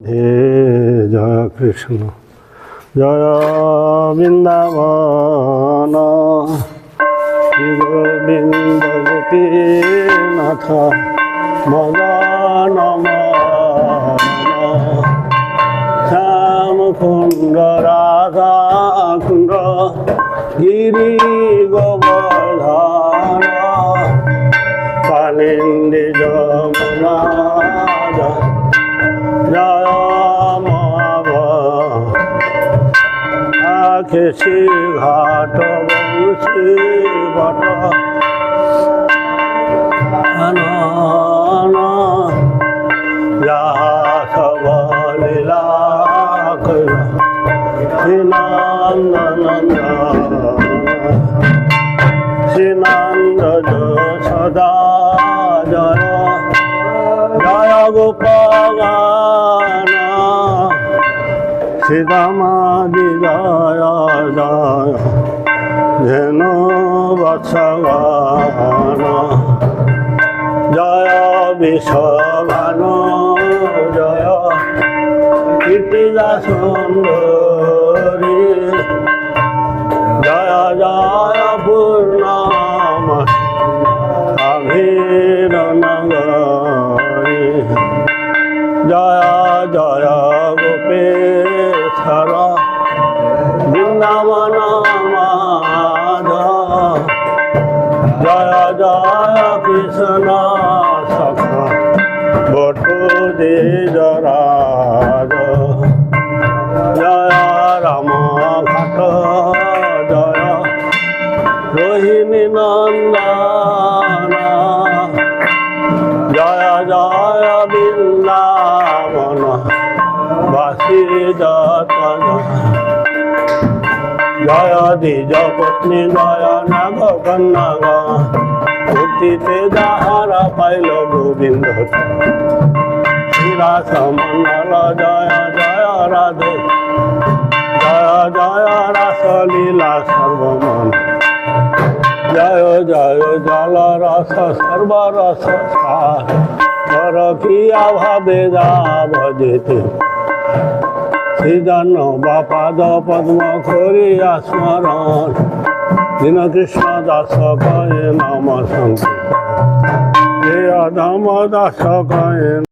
হে জয় কৃষ্ণ জয় বৃন্দাবন শ্রী গোবিন্দ গোপীনাথ মদন শ্যাম কুণ্ড রাধা কুণ্ড গিরি গোবর্ধন কালিন্দী যমুনা জয় আখেশি ঘাট বংশী বট সব লীলা শ্রীনন্দ শ্রীনন্দ সদা জয় জয় গোপাল শ্রীরামাদি জয় জয় ধেনু বৎসগান জয় বিশ্বগান জয় কীর্তিদা সুন্দরী জয় জয় পূর্ণম আভীর নগরী জয় জয় গোপেশ্বর বৃন্দাবন মাধব জয় জয় কৃষ্ণ সখা বটু দ্বিজরাজ জয় রাম ঘাট জয় রোহিণী নন্দন জয় জয় বৃন্দাবন বাসী যত জয় দ্বিজ পত্নী জয় নাগ কন্যা মূর্তিতে যাহারা পাইল গোবিন্দ শ্রীরাস মন্ডল জয় জয় রাধে জয় জয় রাস লীলা সর্বমন জয় জয় জল রস সর্বরস সার পিয়া ভাবে যা ভজেতে শ্রীধন্য বাপাদ পদ্ম করিয়া স্মরণ দীন কৃষ্ণ দাস কয়ে নম শঙ্কর হে অধম দাস কয়ে